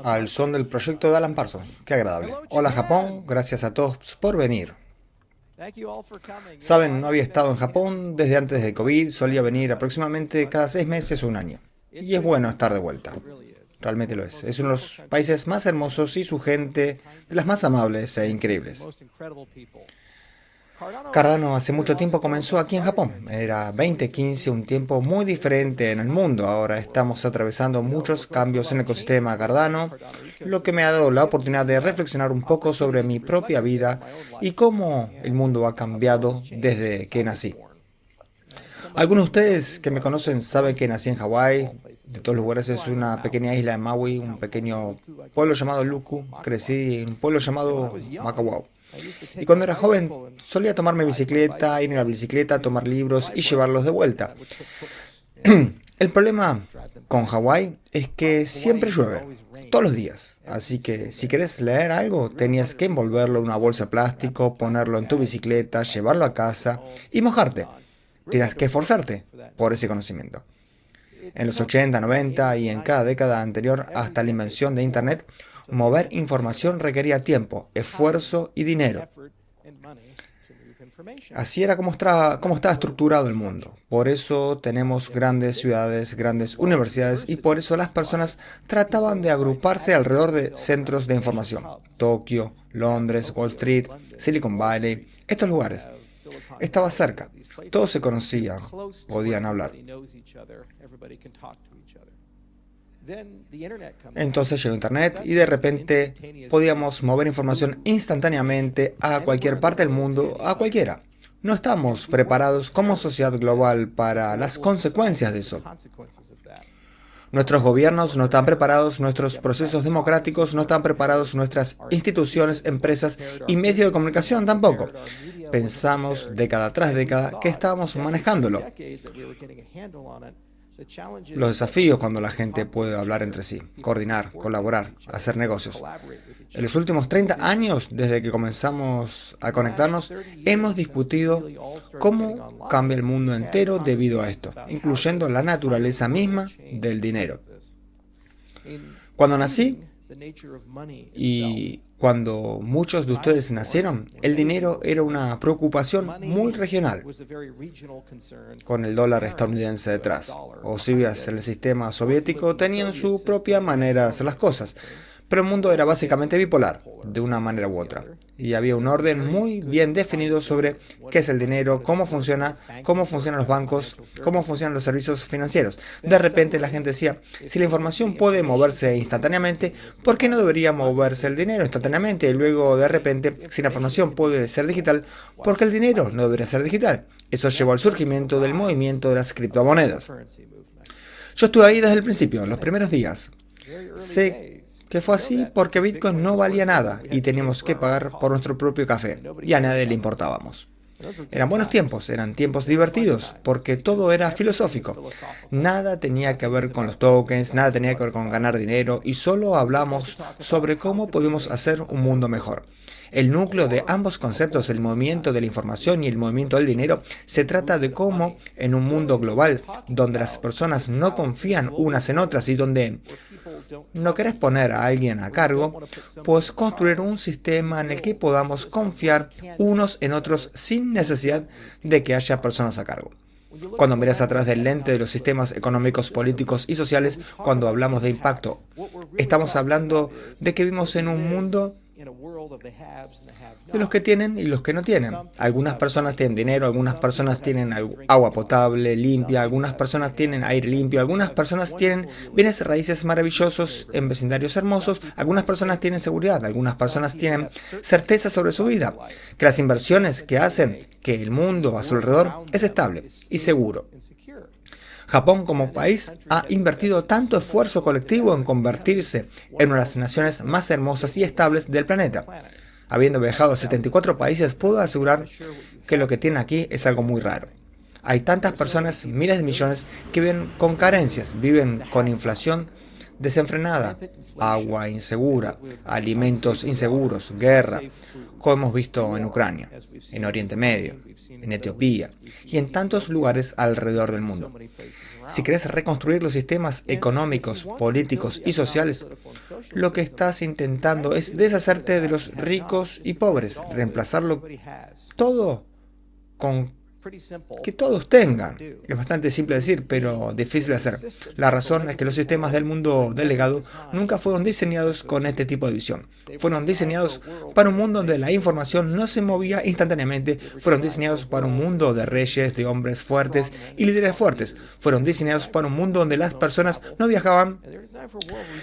al son del proyecto de Alan Parsons. Qué agradable. Hola Japón, gracias a todos por venir. Saben, no había estado en Japón desde antes de COVID, solía venir aproximadamente cada 6 meses o un año. Y es bueno estar de vuelta. Realmente lo es. Es uno de los países más hermosos y su gente de las más amables e increíbles. Cardano hace mucho tiempo comenzó aquí en Japón. Era 2015, un tiempo muy diferente en el mundo. Ahora estamos atravesando muchos cambios en el ecosistema Cardano, lo que me ha dado la oportunidad de reflexionar un poco sobre mi propia vida y cómo el mundo ha cambiado desde que nací. Algunos de ustedes que me conocen saben que nací en Hawái. De todos los lugares es una pequeña isla de Maui, un pequeño pueblo llamado Luku. Crecí en un pueblo llamado Makawao. Y cuando era joven solía tomar mi bicicleta, ir en la bicicleta, tomar libros y llevarlos de vuelta. El problema con Hawái es que siempre llueve, todos los días. Así que si querés leer algo, tenías que envolverlo en una bolsa de plástico, ponerlo en tu bicicleta, llevarlo a casa y mojarte. Tenías que esforzarte por ese conocimiento. En los 80, 90 y en cada década anterior hasta la invención de Internet, mover información requería tiempo, esfuerzo y dinero. Así era como estaba estructurado el mundo. Por eso tenemos grandes ciudades, grandes universidades y por eso las personas trataban de agruparse alrededor de centros de información. Tokio, Londres, Wall Street, Silicon Valley, estos lugares. Estaba cerca. Todos se conocían, podían hablar. Entonces llegó Internet y de repente podíamos mover información instantáneamente a cualquier parte del mundo, a cualquiera. No estamos preparados como sociedad global para las consecuencias de eso. Nuestros gobiernos no están preparados, nuestros procesos democráticos no están preparados, nuestras instituciones, empresas y medios de comunicación tampoco. Pensamos década tras década que estábamos manejándolo. Los desafíos cuando la gente puede hablar entre sí, coordinar, colaborar, hacer negocios. En los últimos 30 años, desde que comenzamos a conectarnos, hemos discutido cómo cambia el mundo entero debido a esto, incluyendo la naturaleza misma del dinero. Cuando nací y cuando muchos de ustedes nacieron, el dinero era una preocupación muy regional, con el dólar estadounidense detrás. O si vivías en el sistema soviético, tenían su propia manera de hacer las cosas. Pero el mundo era básicamente bipolar, de una manera u otra. Y había un orden muy bien definido sobre qué es el dinero, cómo funcionan los bancos, cómo funcionan los servicios financieros. De repente la gente decía, si la información puede moverse instantáneamente, ¿por qué no debería moverse el dinero instantáneamente? Y luego de repente, si la información puede ser digital, ¿por qué el dinero no debería ser digital? Eso llevó al surgimiento del movimiento de las criptomonedas. Yo estuve ahí desde el principio, en los primeros días. Sé que fue así porque Bitcoin no valía nada y teníamos que pagar por nuestro propio café y a nadie le importábamos. Eran buenos tiempos, eran tiempos divertidos porque todo era filosófico. Nada tenía que ver con los tokens, nada tenía que ver con ganar dinero y solo hablamos sobre cómo podemos hacer un mundo mejor. El núcleo de ambos conceptos, el movimiento de la información y el movimiento del dinero, se trata de cómo en un mundo global donde las personas no confían unas en otras y donde no querés poner a alguien a cargo, pues construir un sistema en el que podamos confiar unos en otros sin necesidad de que haya personas a cargo. Cuando miras atrás del lente de los sistemas económicos, políticos y sociales, cuando hablamos de impacto, estamos hablando de que vivimos en un mundo de los que tienen y los que no tienen. Algunas personas tienen dinero, algunas personas tienen agua potable, limpia, algunas personas tienen aire limpio, algunas personas tienen bienes raíces maravillosos en vecindarios hermosos, algunas personas tienen seguridad, algunas personas tienen certeza sobre su vida, que las inversiones que hacen, que el mundo a su alrededor es estable y seguro. Japón como país ha invertido tanto esfuerzo colectivo en convertirse en una de las naciones más hermosas y estables del planeta. Habiendo viajado a 74 países, puedo asegurar que lo que tienen aquí es algo muy raro. Hay tantas personas, miles de millones, que viven con carencias, viven con inflación desenfrenada, agua insegura, alimentos inseguros, guerra, como hemos visto en Ucrania, en Oriente Medio, en Etiopía y en tantos lugares alrededor del mundo. Si querés reconstruir los sistemas económicos, políticos y sociales, lo que estás intentando es deshacerte de los ricos y pobres, reemplazarlo todo con que todos tengan. Es bastante simple decir, pero difícil de hacer. La razón es que los sistemas del mundo del legado nunca fueron diseñados con este tipo de visión. Fueron diseñados para un mundo donde la información no se movía instantáneamente. Fueron diseñados para un mundo de reyes, de hombres fuertes y líderes fuertes. Fueron diseñados para un mundo donde las personas no viajaban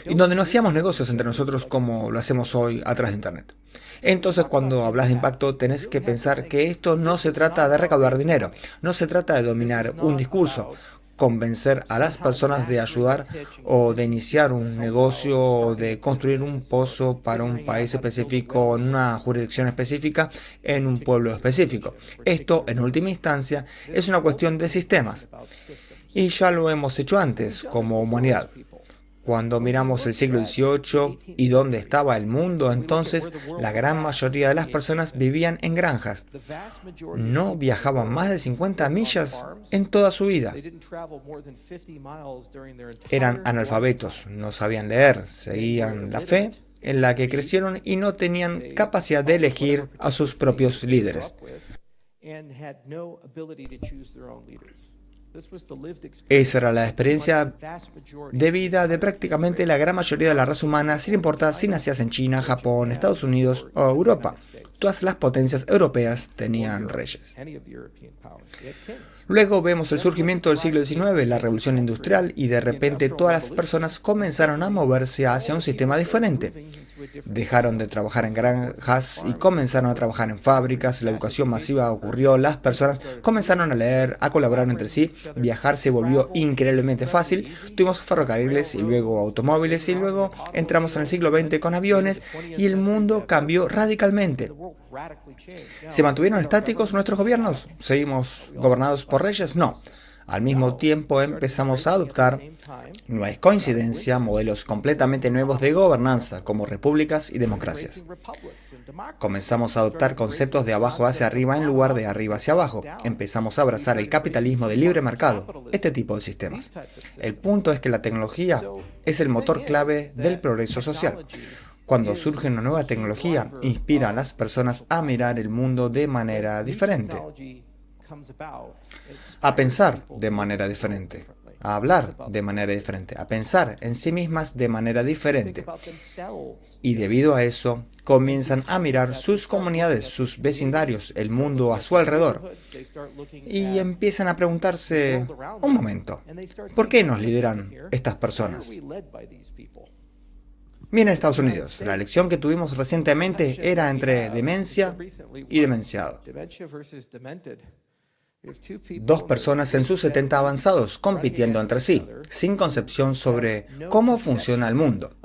y donde no hacíamos negocios entre nosotros como lo hacemos hoy a través de Internet. Entonces, cuando hablas de impacto, tenés que pensar que esto no se trata de recaudar dinero, no se trata de dominar un discurso, convencer a las personas de ayudar o de iniciar un negocio o de construir un pozo para un país específico, en una jurisdicción específica, en un pueblo específico. Esto, en última instancia, es una cuestión de sistemas. Y ya lo hemos hecho antes, como humanidad. Cuando miramos el siglo XVIII y dónde estaba el mundo, entonces la gran mayoría de las personas vivían en granjas. No viajaban más de 50 millas en toda su vida. Eran analfabetos, no sabían leer, seguían la fe en la que crecieron y no tenían capacidad de elegir a sus propios líderes. Esa era la experiencia de vida de prácticamente la gran mayoría de la raza humana, sin importar si nacías en China, Japón, Estados Unidos o Europa. Todas las potencias europeas tenían reyes. Luego vemos el surgimiento del siglo XIX, la revolución industrial, y de repente todas las personas comenzaron a moverse hacia un sistema diferente. Dejaron de trabajar en granjas y comenzaron a trabajar en fábricas, la educación masiva ocurrió, las personas comenzaron a leer, a colaborar entre sí, viajar se volvió increíblemente fácil, tuvimos ferrocarriles y luego automóviles y luego entramos en el siglo XX con aviones y el mundo cambió radicalmente. ¿Se mantuvieron estáticos nuestros gobiernos? ¿Seguimos gobernados por reyes? No. Al mismo tiempo empezamos a adoptar, no es coincidencia, modelos completamente nuevos de gobernanza, como repúblicas y democracias. Comenzamos a adoptar conceptos de abajo hacia arriba en lugar de arriba hacia abajo. Empezamos a abrazar el capitalismo de libre mercado, este tipo de sistemas. El punto es que la tecnología es el motor clave del progreso social. Cuando surge una nueva tecnología, inspira a las personas a mirar el mundo de manera diferente, a pensar de manera diferente, a hablar de manera diferente, a pensar en sí mismas de manera diferente. Y debido a eso, comienzan a mirar sus comunidades, sus vecindarios, el mundo a su alrededor. Y empiezan a preguntarse, un momento, ¿por qué nos lideran estas personas? Miren Estados Unidos, la elección que tuvimos recientemente era entre demencia y demenciado. Dos personas en sus 70 avanzados compitiendo entre sí, sin concepción sobre cómo funciona el mundo.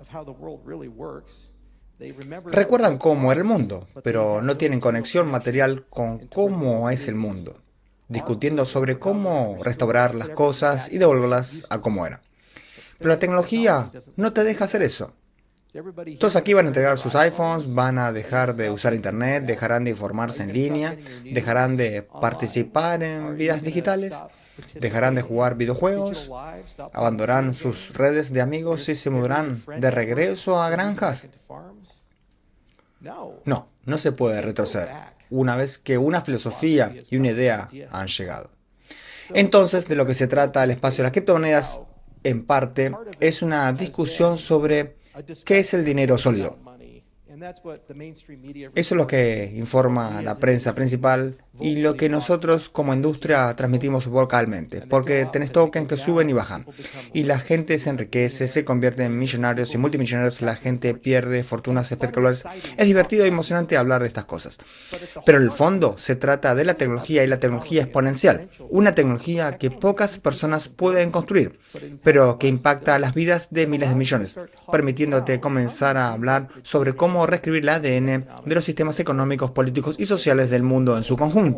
Recuerdan cómo era el mundo, pero no tienen conexión material con cómo es el mundo, discutiendo sobre cómo restaurar las cosas y devolverlas a como eran. Pero la tecnología no te deja hacer eso. Todos aquí van a entregar sus iPhones, van a dejar de usar Internet, dejarán de informarse en línea, dejarán de participar en vidas digitales, dejarán de jugar videojuegos, abandonarán sus redes de amigos y se mudarán de regreso a granjas. No se puede retroceder una vez que una filosofía y una idea han llegado. Entonces, de lo que se trata el espacio de las criptomonedas, en parte, es una discusión sobre ¿qué es el dinero sólido? Eso es lo que informa la prensa principal y lo que nosotros como industria transmitimos vocalmente, porque tenés tokens que suben y bajan, y la gente se enriquece, se convierte en millonarios y multimillonarios, la gente pierde fortunas espectaculares. Es divertido y emocionante hablar de estas cosas, pero en el fondo se trata de la tecnología y la tecnología exponencial, una tecnología que pocas personas pueden construir, pero que impacta las vidas de miles de millones, permitiéndote comenzar a hablar sobre cómo reescribir el ADN de los sistemas económicos, políticos y sociales del mundo en su conjunto.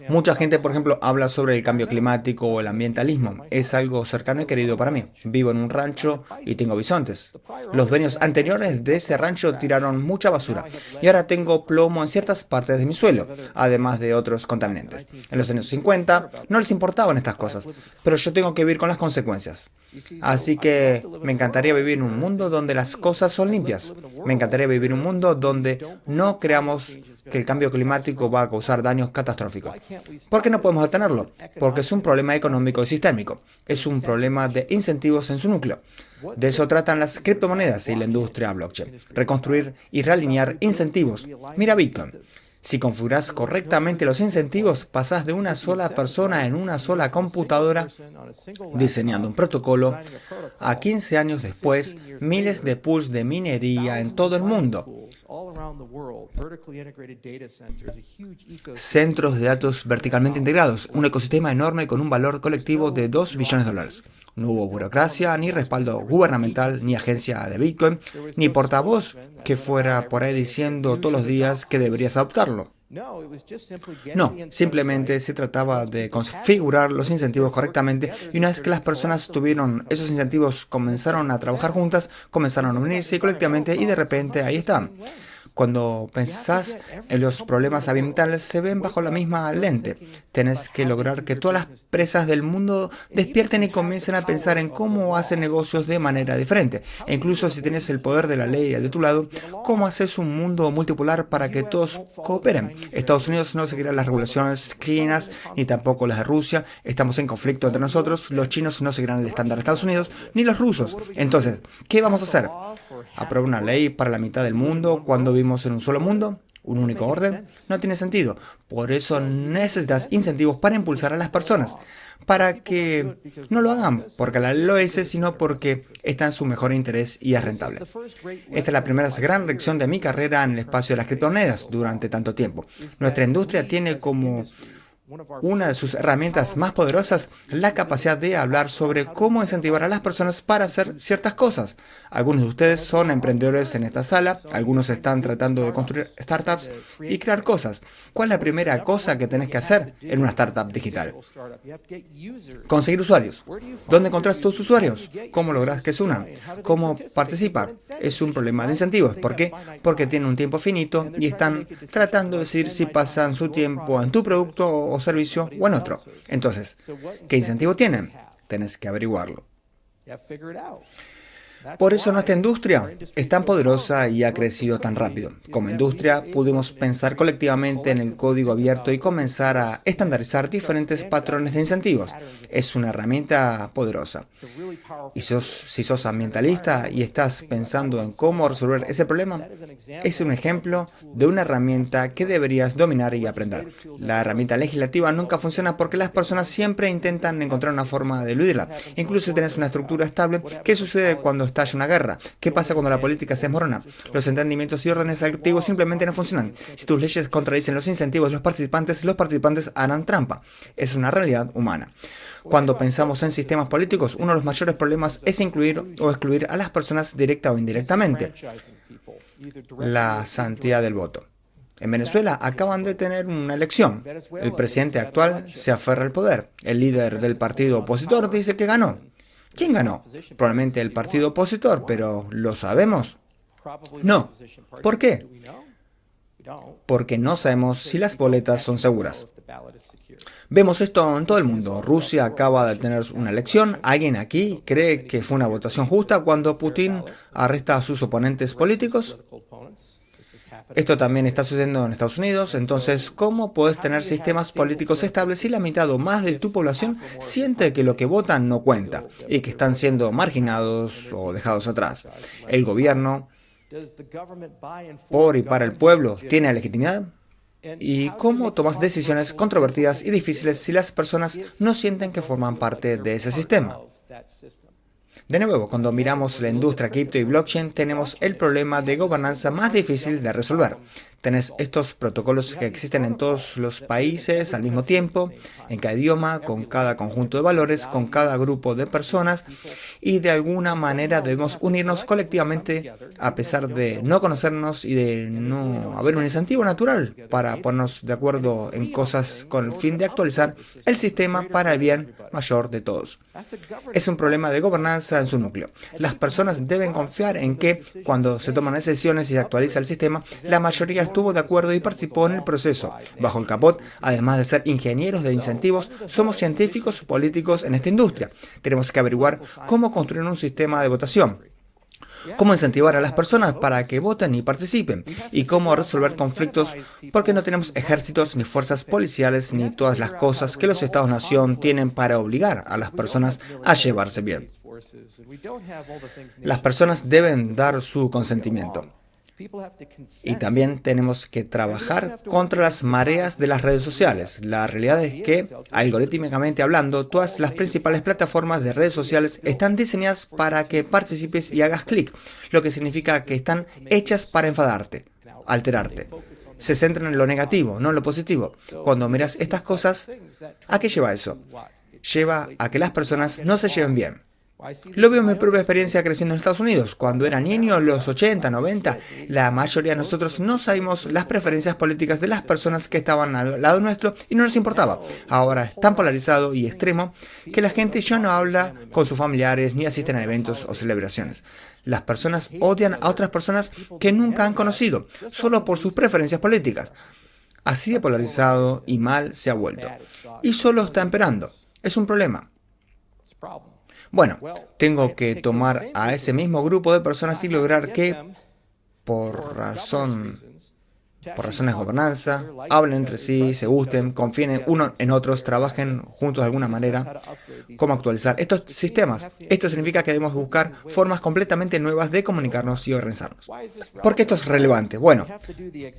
Mucha gente, por ejemplo, habla sobre el cambio climático o el ambientalismo. Es algo cercano y querido para mí. Vivo en un rancho y tengo bisontes. Los dueños anteriores de ese rancho tiraron mucha basura y ahora tengo plomo en ciertas partes de mi suelo, además de otros contaminantes. En los años 50 no les importaban estas cosas, pero yo tengo que vivir con las consecuencias. Así que me encantaría vivir en un mundo donde las cosas son limpias. Me encantaría vivir en un mundo donde no creamos que el cambio climático va a causar daños catastróficos. ¿Por qué no podemos detenerlo? Porque es un problema económico y sistémico. Es un problema de incentivos en su núcleo. De eso tratan las criptomonedas y la industria blockchain. Reconstruir y realinear incentivos. Mira Bitcoin. Si configuras correctamente los incentivos, pasas de una sola persona en una sola computadora diseñando un protocolo a 15 años después, miles de pools de minería en todo el mundo. Centros de datos verticalmente integrados, un ecosistema enorme con un valor colectivo de $2 billones. No hubo burocracia, ni respaldo gubernamental, ni agencia de Bitcoin, ni portavoz que fuera por ahí diciendo todos los días que deberías adoptarlo. No, simplemente se trataba de configurar los incentivos correctamente y una vez que las personas tuvieron esos incentivos, comenzaron a trabajar juntas, comenzaron a unirse colectivamente y de repente ahí están. Cuando pensás en los problemas ambientales, se ven bajo la misma lente. Tenés que lograr que todas las empresas del mundo despierten y comiencen a pensar en cómo hacen negocios de manera diferente. E incluso si tienes el poder de la ley de tu lado, ¿cómo haces un mundo multipolar para que todos cooperen? Estados Unidos no seguirá las regulaciones chinas, ni tampoco las de Rusia. Estamos en conflicto entre nosotros. Los chinos no seguirán el estándar de Estados Unidos, ni los rusos. Entonces, ¿qué vamos a hacer? ¿Aprobar una ley para la mitad del mundo cuando vivimos en un solo mundo? ¿Un único orden? No tiene sentido. Por eso necesitas incentivos para impulsar a las personas, para que no lo hagan porque la ley lo es, sino porque está en su mejor interés y es rentable. Esta es la primera gran lección de mi carrera en el espacio de las criptomonedas durante tanto tiempo. Nuestra industria tiene como una de sus herramientas más poderosas la capacidad de hablar sobre cómo incentivar a las personas para hacer ciertas cosas. Algunos de ustedes son emprendedores en esta sala, algunos están tratando de construir startups y crear cosas. ¿Cuál es la primera cosa que tenés que hacer en una startup digital? Conseguir usuarios. ¿Dónde encontrás tus usuarios? ¿Cómo logras que se unan? ¿Cómo participan? Es un problema de incentivos. ¿Por qué? Porque tienen un tiempo finito y están tratando de decidir si pasan su tiempo en tu producto o servicio o en otro. Entonces, ¿qué incentivo tienen? Tenés que averiguarlo. Por eso nuestra industria es tan poderosa y ha crecido tan rápido. Como industria, pudimos pensar colectivamente en el código abierto y comenzar a estandarizar diferentes patrones de incentivos. Es una herramienta poderosa. Y si sos ambientalista y estás pensando en cómo resolver ese problema, es un ejemplo de una herramienta que deberías dominar y aprender. La herramienta legislativa nunca funciona porque las personas siempre intentan encontrar una forma de eludirla. Incluso si tienes una estructura estable, ¿qué sucede cuando estalla una guerra? ¿Qué pasa cuando la política se desmorona? Los entendimientos y órdenes activos simplemente no funcionan. Si tus leyes contradicen los incentivos de los participantes harán trampa. Es una realidad humana. Cuando pensamos en sistemas políticos, uno de los mayores problemas es incluir o excluir a las personas directa o indirectamente. La santidad del voto. En Venezuela acaban de tener una elección. El presidente actual se aferra al poder. El líder del partido opositor dice que ganó. ¿Quién ganó? Probablemente el partido opositor, pero ¿lo sabemos? No. ¿Por qué? Porque no sabemos si las boletas son seguras. Vemos esto en todo el mundo. Rusia acaba de tener una elección. ¿Alguien aquí cree que fue una votación justa cuando Putin arresta a sus oponentes políticos? Esto también está sucediendo en Estados Unidos. Entonces, ¿cómo puedes tener sistemas políticos estables si la mitad o más de tu población siente que lo que votan no cuenta y que están siendo marginados o dejados atrás? ¿El gobierno, por y para el pueblo, tiene legitimidad? ¿Y cómo tomas decisiones controvertidas y difíciles si las personas no sienten que forman parte de ese sistema? De nuevo, cuando miramos la industria cripto y blockchain, tenemos el problema de gobernanza más difícil de resolver. Tenés estos protocolos que existen en todos los países al mismo tiempo, en cada idioma, con cada conjunto de valores, con cada grupo de personas, y de alguna manera debemos unirnos colectivamente a pesar de no conocernos y de no haber un incentivo natural para ponernos de acuerdo en cosas con el fin de actualizar el sistema para el bien mayor de todos. Es un problema de gobernanza en su núcleo. Las personas deben confiar en que, cuando se toman decisiones y se actualiza el sistema, la mayoría estuvo de acuerdo y participó en el proceso. Bajo el capot, además de ser ingenieros de incentivos, somos científicos políticos en esta industria. Tenemos que averiguar cómo construir un sistema de votación, cómo incentivar a las personas para que voten y participen, y cómo resolver conflictos, porque no tenemos ejércitos ni fuerzas policiales ni todas las cosas que los Estados-nación tienen para obligar a las personas a llevarse bien. Las personas deben dar su consentimiento. Y también tenemos que trabajar contra las mareas de las redes sociales. La realidad es que, algorítmicamente hablando, todas las principales plataformas de redes sociales están diseñadas para que participes y hagas clic, lo que significa que están hechas para enfadarte, alterarte. Se centran en lo negativo, no en lo positivo. Cuando miras estas cosas, ¿a qué lleva eso? Lleva a que las personas no se lleven bien. Lo veo en mi propia experiencia creciendo en Estados Unidos. Cuando era niño, en los 80, 90, la mayoría de nosotros no sabíamos las preferencias políticas de las personas que estaban al lado nuestro y no nos importaba. Ahora es tan polarizado y extremo que la gente ya no habla con sus familiares ni asisten a eventos o celebraciones. Las personas odian a otras personas que nunca han conocido, solo por sus preferencias políticas. Así de polarizado y mal se ha vuelto. Y solo está empeorando. Es un problema. Bueno, tengo que tomar a ese mismo grupo de personas y lograr que, por razones de gobernanza, hablen entre sí, se gusten, confíen unos en otros, trabajen juntos de alguna manera. ¿Cómo actualizar estos sistemas? Esto significa que debemos buscar formas completamente nuevas de comunicarnos y organizarnos. ¿Por qué esto es relevante? Bueno,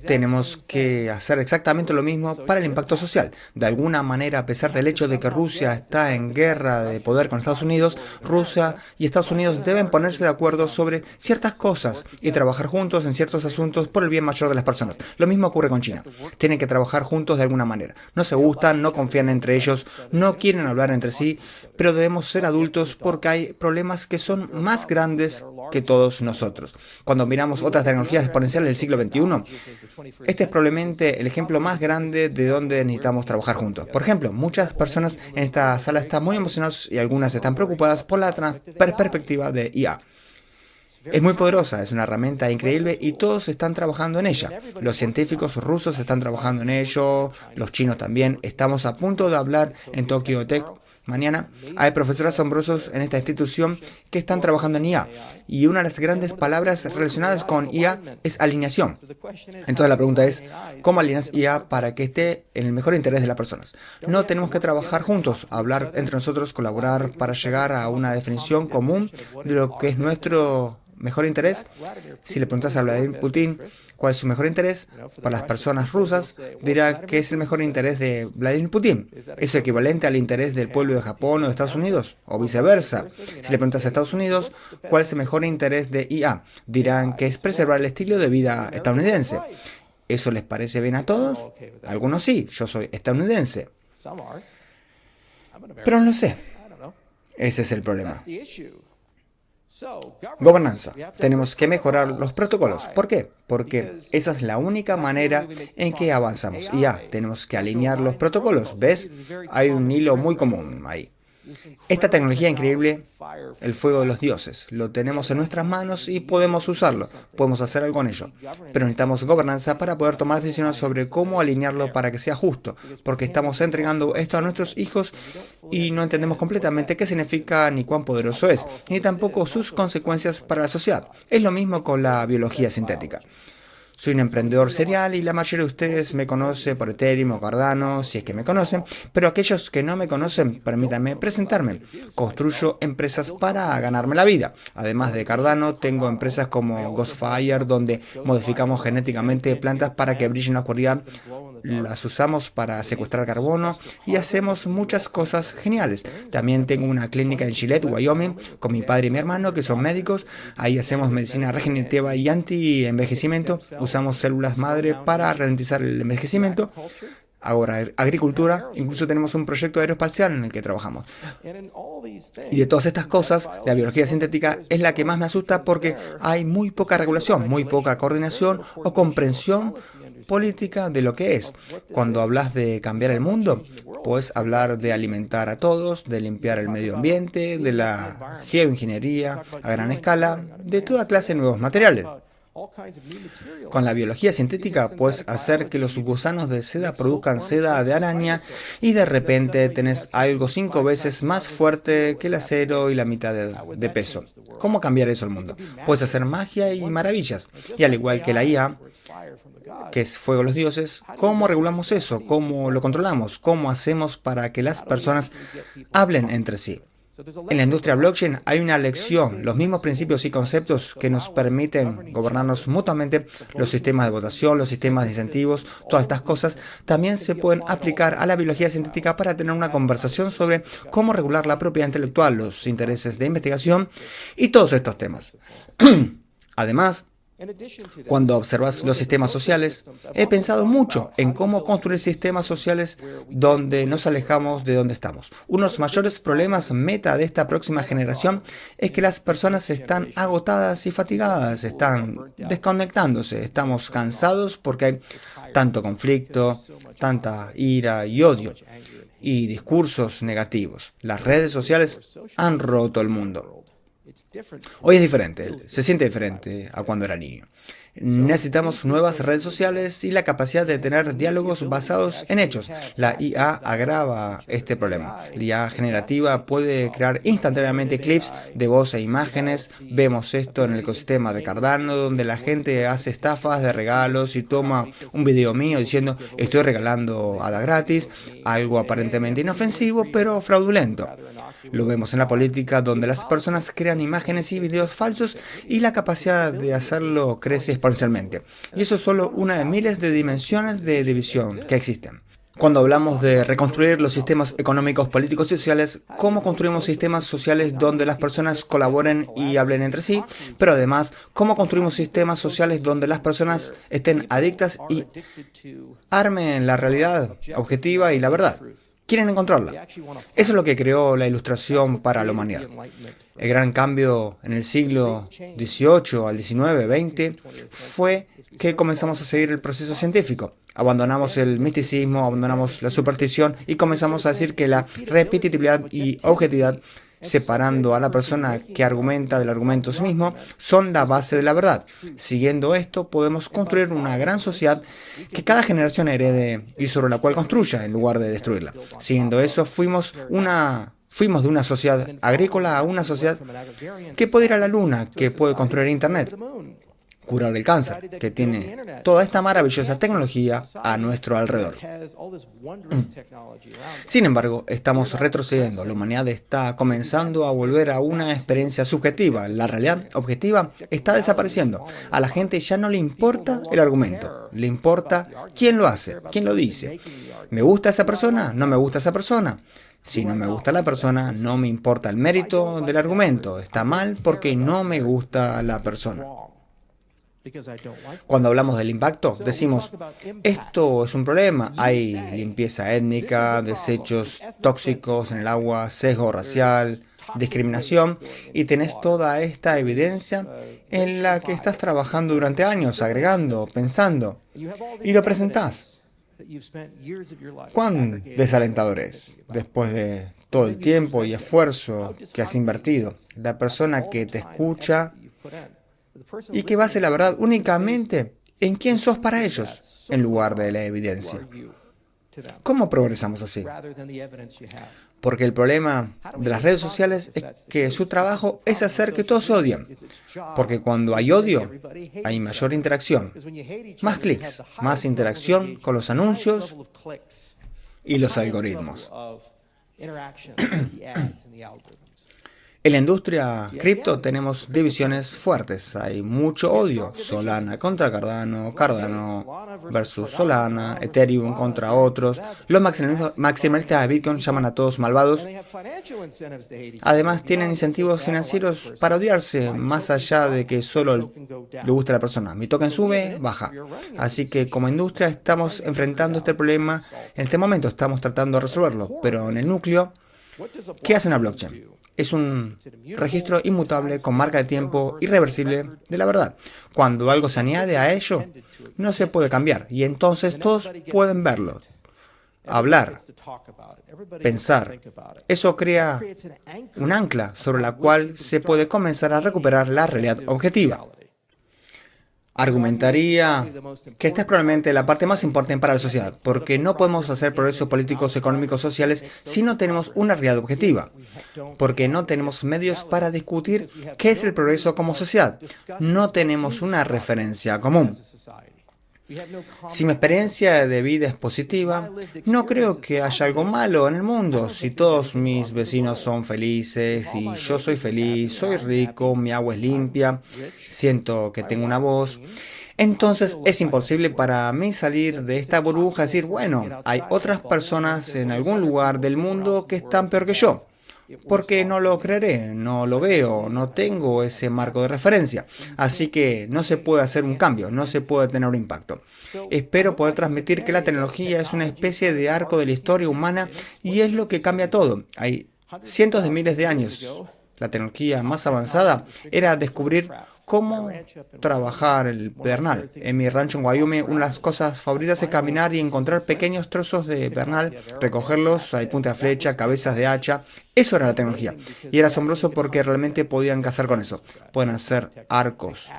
tenemos que hacer exactamente lo mismo para el impacto social. De alguna manera, a pesar del hecho de que Rusia está en guerra de poder con Estados Unidos, Rusia y Estados Unidos deben ponerse de acuerdo sobre ciertas cosas y trabajar juntos en ciertos asuntos por el bien mayor de las personas. Lo mismo ocurre con China. Tienen que trabajar juntos de alguna manera. No se gustan, no confían entre ellos, no quieren hablar entre sí, pero debemos ser adultos porque hay problemas que son más grandes que todos nosotros. Cuando miramos otras tecnologías exponenciales del siglo XXI, este es probablemente el ejemplo más grande de donde necesitamos trabajar juntos. Por ejemplo, muchas personas en esta sala están muy emocionadas y algunas están preocupadas por la perspectiva de IA. Es muy poderosa, es una herramienta increíble y todos están trabajando en ella. Los científicos rusos están trabajando en ello, los chinos también. Estamos a punto de hablar en Tokyo Tech mañana. Hay profesores asombrosos en esta institución que están trabajando en IA. Y una de las grandes palabras relacionadas con IA es alineación. Entonces la pregunta es, ¿cómo alineas IA para que esté en el mejor interés de las personas? No tenemos que trabajar juntos, hablar entre nosotros, colaborar para llegar a una definición común de lo que es nuestro mejor interés. Si le preguntas a Vladimir Putin cuál es su mejor interés, para las personas rusas dirá que es el mejor interés de Vladimir Putin. ¿Es equivalente al interés del pueblo de Japón o de Estados Unidos? O viceversa. Si le preguntas a Estados Unidos cuál es el mejor interés de IA, dirán que es preservar el estilo de vida estadounidense. ¿Eso les parece bien a todos? Algunos sí, yo soy estadounidense. Pero no lo sé. Ese es el problema. Gobernanza. Tenemos que mejorar los protocolos. ¿Por qué? Porque esa es la única manera en que avanzamos. Y ya, tenemos que alinear los protocolos. ¿Ves? Hay un hilo muy común ahí. Esta tecnología increíble, el fuego de los dioses, lo tenemos en nuestras manos y podemos usarlo, podemos hacer algo con ello. Pero necesitamos gobernanza para poder tomar decisiones sobre cómo alinearlo para que sea justo, porque estamos entregando esto a nuestros hijos y no entendemos completamente qué significa ni cuán poderoso es, ni tampoco sus consecuencias para la sociedad. Es lo mismo con la biología sintética. Soy un emprendedor serial y la mayoría de ustedes me conoce por Ethereum o Cardano, si es que me conocen, pero aquellos que no me conocen, permítanme presentarme. Construyo empresas para ganarme la vida. Además de Cardano, tengo empresas como Ghostfire, donde modificamos genéticamente plantas para que brillen en la oscuridad las usamos para secuestrar carbono y hacemos muchas cosas geniales. También tengo una clínica en Gillette, Wyoming, con mi padre y mi hermano, que son médicos. Ahí hacemos medicina regenerativa y anti-envejecimiento. Usamos células madre para ralentizar el envejecimiento. Ahora, agricultura, incluso tenemos un proyecto aeroespacial en el que trabajamos. Y de todas estas cosas, la biología sintética es la que más me asusta porque hay muy poca regulación, muy poca coordinación o comprensión política de lo que es. Cuando hablas de cambiar el mundo, puedes hablar de alimentar a todos, de limpiar el medio ambiente, de la geoingeniería a gran escala, de toda clase de nuevos materiales. Con la biología sintética puedes hacer que los gusanos de seda produzcan seda de araña y de repente tenés algo 5 veces más fuerte que el acero y la mitad de peso. ¿Cómo cambiar eso al mundo? Puedes hacer magia y maravillas. Y al igual que la IA, que es fuego de los dioses, ¿cómo regulamos eso? ¿Cómo lo controlamos? ¿Cómo hacemos para que las personas hablen entre sí? En la industria blockchain hay una lección, los mismos principios y conceptos que nos permiten gobernarnos mutuamente, los sistemas de votación, los sistemas de incentivos, todas estas cosas, también se pueden aplicar a la biología sintética para tener una conversación sobre cómo regular la propiedad intelectual, los intereses de investigación y todos estos temas. Además, cuando observas los sistemas sociales, he pensado mucho en cómo construir sistemas sociales donde nos alejamos de donde estamos. Uno de los mayores problemas meta de esta próxima generación es que las personas están agotadas y fatigadas, están desconectándose, estamos cansados porque hay tanto conflicto, tanta ira y odio y discursos negativos. Las redes sociales han roto el mundo. Hoy es diferente, se siente diferente a cuando era niño. Necesitamos nuevas redes sociales y la capacidad de tener diálogos basados en hechos. La IA agrava este problema. La IA generativa puede crear instantáneamente clips de voz e imágenes. Vemos esto en el ecosistema de Cardano, donde la gente hace estafas de regalos y toma un video mío diciendo estoy regalando hada gratis, algo aparentemente inofensivo pero fraudulento. Lo vemos en la política, donde las personas crean imágenes y videos falsos y la capacidad de hacerlo crece exponencialmente. Y eso es solo una de miles de dimensiones de división que existen. Cuando hablamos de reconstruir los sistemas económicos, políticos y sociales, ¿cómo construimos sistemas sociales donde las personas colaboren y hablen entre sí? Pero además, ¿cómo construimos sistemas sociales donde las personas estén adictas y armen la realidad objetiva y la verdad? Quieren encontrarla. Eso es lo que creó la Ilustración para la humanidad. El gran cambio en el siglo XVIII al XIX, XX, fue que comenzamos a seguir el proceso científico. Abandonamos el misticismo, abandonamos la superstición y comenzamos a decir que la repetitividad y objetividad, separando a la persona que argumenta del argumento sí mismo, son la base de la verdad. Siguiendo esto, podemos construir una gran sociedad que cada generación herede y sobre la cual construya en lugar de destruirla. Siguiendo eso, fuimos de una sociedad agrícola a una sociedad que puede ir a la luna, que puede construir Internet, curar el cáncer, que tiene toda esta maravillosa tecnología a nuestro alrededor. Sin embargo, estamos retrocediendo. La humanidad está comenzando a volver a una experiencia subjetiva. La realidad objetiva está desapareciendo. A la gente ya no le importa el argumento. Le importa quién lo hace, quién lo dice. ¿Me gusta esa persona? ¿No me gusta esa persona? Si no me gusta la persona, no me importa el mérito del argumento. Está mal porque no me gusta la persona. Cuando hablamos del impacto, decimos, esto es un problema. Hay limpieza étnica, desechos tóxicos en el agua, sesgo racial, discriminación, y tenés toda esta evidencia en la que estás trabajando durante años, agregando, pensando, y lo presentás. ¿Cuán desalentador es después de todo el tiempo y esfuerzo que has invertido? La persona que te escucha y que base la verdad únicamente en quién sos para ellos, en lugar de la evidencia. ¿Cómo progresamos así? Porque el problema de las redes sociales es que su trabajo es hacer que todos se odien. Porque cuando hay odio, hay mayor interacción, más clics, más interacción con los anuncios y los algoritmos. En la industria cripto tenemos divisiones fuertes. Hay mucho odio. Solana contra Cardano, Cardano versus Solana, Ethereum contra otros. Los maximalistas de Bitcoin llaman a todos malvados. Además, tienen incentivos financieros para odiarse, más allá de que solo le guste a la persona. Mi token sube, baja. Así que como industria estamos enfrentando este problema. En este momento estamos tratando de resolverlo. Pero en el núcleo, ¿qué hace una blockchain? Es un registro inmutable con marca de tiempo irreversible de la verdad. Cuando algo se añade a ello, no se puede cambiar y entonces todos pueden verlo, hablar, pensar. Eso crea un ancla sobre la cual se puede comenzar a recuperar la realidad objetiva. Argumentaría que esta es probablemente la parte más importante para la sociedad, porque no podemos hacer progresos políticos, económicos, sociales si no tenemos una realidad objetiva, porque no tenemos medios para discutir qué es el progreso como sociedad, no tenemos una referencia común. Si mi experiencia de vida es positiva, no creo que haya algo malo en el mundo. Si todos mis vecinos son felices y yo soy feliz, soy rico, mi agua es limpia, siento que tengo una voz, entonces es imposible para mí salir de esta burbuja y decir, bueno, hay otras personas en algún lugar del mundo que están peor que yo. Porque no lo creeré, no lo veo, no tengo ese marco de referencia. Así que no se puede hacer un cambio, no se puede tener un impacto. Espero poder transmitir que la tecnología es una especie de arco de la historia humana y es lo que cambia todo. Hay cientos de miles de años. La tecnología más avanzada era descubrir cómo trabajar el pedernal. En mi rancho en Wyoming, una de las cosas favoritas es caminar y encontrar pequeños trozos de pedernal, recogerlos, hay punta de flecha, cabezas de hacha. Eso era la tecnología. Y era asombroso porque realmente podían cazar con eso. Pueden hacer arcos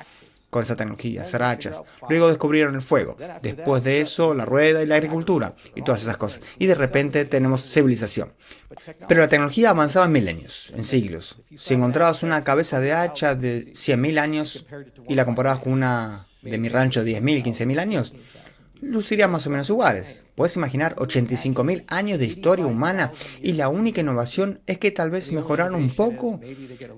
con esa tecnología, hacer hachas. Luego descubrieron el fuego. Después de eso, la rueda y la agricultura y todas esas cosas. Y de repente tenemos civilización. Pero la tecnología avanzaba en milenios, en siglos. Si encontrabas una cabeza de hacha de 100.000 años y la comparabas con una de mi rancho de 10.000, 15.000 años, lucirían más o menos iguales. Puedes imaginar 85.000 años de historia humana y la única innovación es que tal vez mejoraron un poco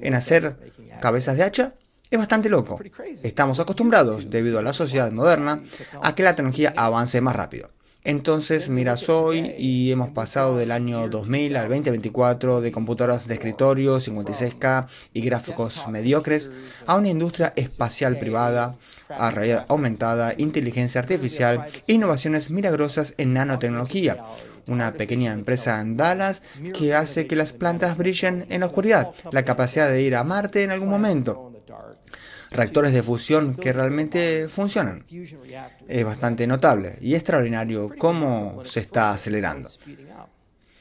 en hacer cabezas de hacha. Es bastante loco. Estamos acostumbrados, debido a la sociedad moderna, a que la tecnología avance más rápido. Entonces miras hoy y hemos pasado del año 2000 al 2024 de computadoras de escritorio 56K y gráficos mediocres a una industria espacial privada, a realidad aumentada, inteligencia artificial e innovaciones milagrosas en nanotecnología. Una pequeña empresa en Dallas que hace que las plantas brillen en la oscuridad, la capacidad de ir a Marte en algún momento. Reactores de fusión que realmente funcionan. Es bastante notable y extraordinario cómo se está acelerando.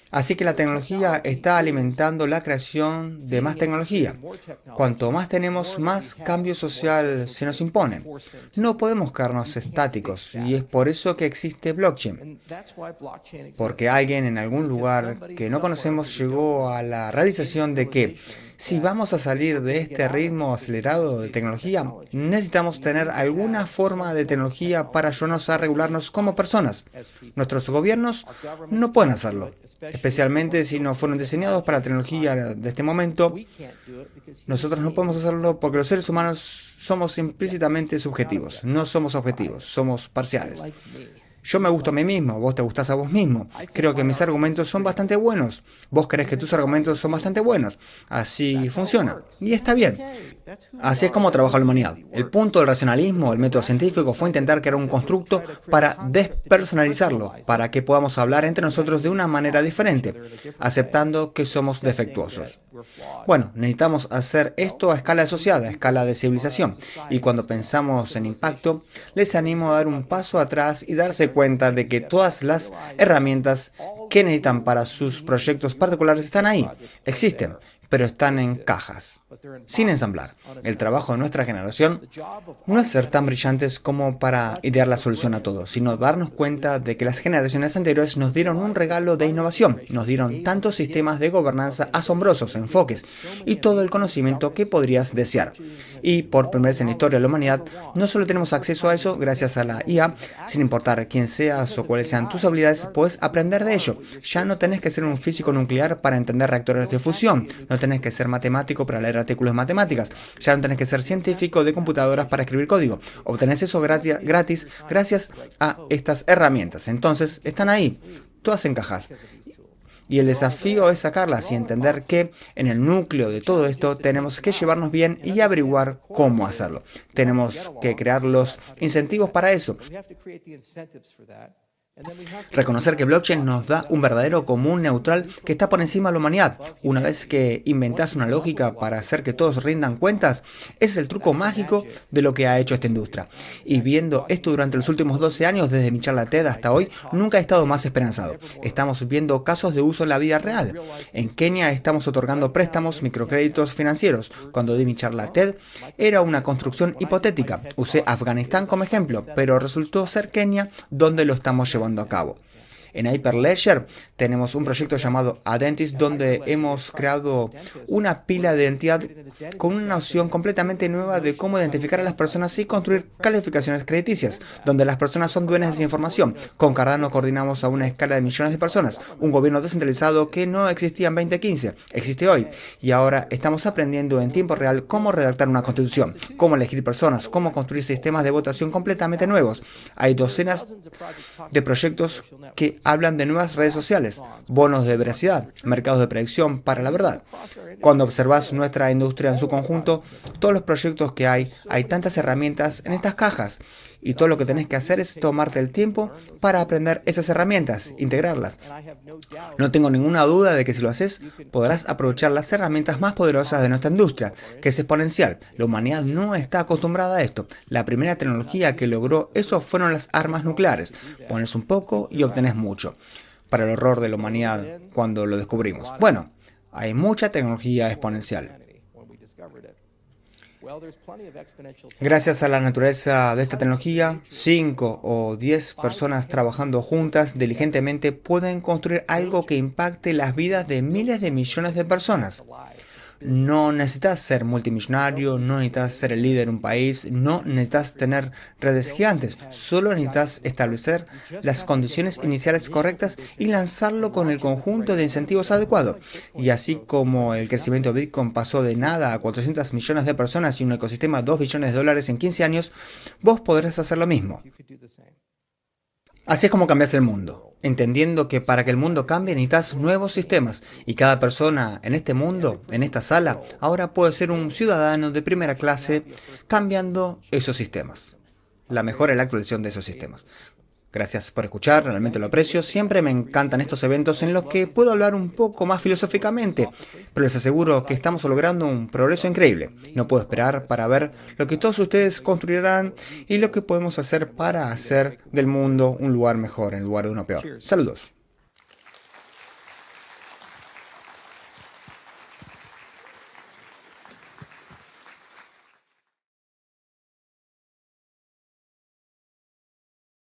Así que la tecnología está alimentando la creación de más tecnología. Cuanto más tenemos, más cambio social se nos impone. No podemos quedarnos estáticos y es por eso que existe blockchain. Porque alguien en algún lugar que no conocemos llegó a la realización de que si vamos a salir de este ritmo acelerado de tecnología, necesitamos tener alguna forma de tecnología para ayudarnos a regularnos como personas. Nuestros gobiernos no pueden hacerlo, especialmente si no fueron diseñados para la tecnología de este momento. Nosotros no podemos hacerlo porque los seres humanos somos implícitamente subjetivos, no somos objetivos, somos parciales. Yo me gusto a mí mismo, vos te gustás a vos mismo. Creo que mis argumentos son bastante buenos. Vos crees que tus argumentos son bastante buenos. Así funciona. Y está bien. Así es como trabaja la humanidad. El punto del racionalismo, el método científico, fue intentar crear un constructo para despersonalizarlo, para que podamos hablar entre nosotros de una manera diferente, aceptando que somos defectuosos. Bueno, necesitamos hacer esto a escala de sociedad, a escala de civilización. Y cuando pensamos en impacto, les animo a dar un paso atrás y darse cuenta de que todas las herramientas que necesitan para sus proyectos particulares están ahí, existen, pero están en cajas, sin ensamblar. El trabajo de nuestra generación no es ser tan brillantes como para idear la solución a todo, sino darnos cuenta de que las generaciones anteriores nos dieron un regalo de innovación, nos dieron tantos sistemas de gobernanza asombrosos, enfoques y todo el conocimiento que podrías desear. Y por primera vez en la historia de la humanidad, no solo tenemos acceso a eso gracias a la IA, sin importar quién seas o cuáles sean tus habilidades, puedes aprender de ello. Ya no tenés que ser un físico nuclear para entender reactores de fusión, no no tenés que ser matemático para leer artículos de matemáticas. Ya no tenés que ser científico de computadoras para escribir código. Obtenés eso gratis gracias a estas herramientas. Entonces, están ahí. Todas encajas. Y el desafío es sacarlas y entender que en el núcleo de todo esto tenemos que llevarnos bien y averiguar cómo hacerlo. Tenemos que crear los incentivos para eso. Reconocer que blockchain nos da un verdadero común neutral que está por encima de la humanidad. Una vez que inventás una lógica para hacer que todos rindan cuentas, ese es el truco mágico de lo que ha hecho esta industria. Y viendo esto durante los últimos 12 años, desde mi charla TED hasta hoy, nunca he estado más esperanzado. Estamos viendo casos de uso en la vida real. En Kenia estamos otorgando préstamos, microcréditos financieros. Cuando di mi charla TED, era una construcción hipotética. Usé Afganistán como ejemplo, pero resultó ser Kenia donde lo estamos llevando a cabo. En Hyperledger tenemos un proyecto llamado Adentis donde hemos creado una pila de identidad con una noción completamente nueva de cómo identificar a las personas y construir calificaciones crediticias, donde las personas son dueñas de esa información. Con Cardano coordinamos a una escala de millones de personas, un gobierno descentralizado que no existía en 2015, existe hoy, y ahora estamos aprendiendo en tiempo real cómo redactar una constitución, cómo elegir personas, cómo construir sistemas de votación completamente nuevos. Hay docenas de proyectos que hablan de nuevas redes sociales, bonos de veracidad, mercados de predicción para la verdad. Cuando observas nuestra industria en su conjunto, todos los proyectos que hay tantas herramientas en estas cajas. Y todo lo que tenés que hacer es tomarte el tiempo para aprender esas herramientas, integrarlas. No tengo ninguna duda de que si lo haces, podrás aprovechar las herramientas más poderosas de nuestra industria, que es exponencial. La humanidad no está acostumbrada a esto. La primera tecnología que logró eso fueron las armas nucleares. Pones un poco y obtenés mucho. Para el horror de la humanidad cuando lo descubrimos. Bueno, hay mucha tecnología exponencial. Gracias a la naturaleza de esta tecnología, 5 o 10 personas trabajando juntas diligentemente pueden construir algo que impacte las vidas de miles de millones de personas. No necesitas ser multimillonario, no necesitas ser el líder de un país, no necesitas tener redes gigantes, solo necesitas establecer las condiciones iniciales correctas y lanzarlo con el conjunto de incentivos adecuado. Y así como el crecimiento de Bitcoin pasó de nada a 400 millones de personas y un ecosistema de 2 billones de dólares en 15 años, vos podrás hacer lo mismo. Así es como cambias el mundo, entendiendo que para que el mundo cambie necesitas nuevos sistemas y cada persona en este mundo, en esta sala, ahora puede ser un ciudadano de primera clase cambiando esos sistemas. La mejora y la actualización de esos sistemas. Gracias por escuchar, realmente lo aprecio. Siempre me encantan estos eventos en los que puedo hablar un poco más filosóficamente, pero les aseguro que estamos logrando un progreso increíble. No puedo esperar para ver lo que todos ustedes construirán y lo que podemos hacer para hacer del mundo un lugar mejor en lugar de uno peor. Saludos.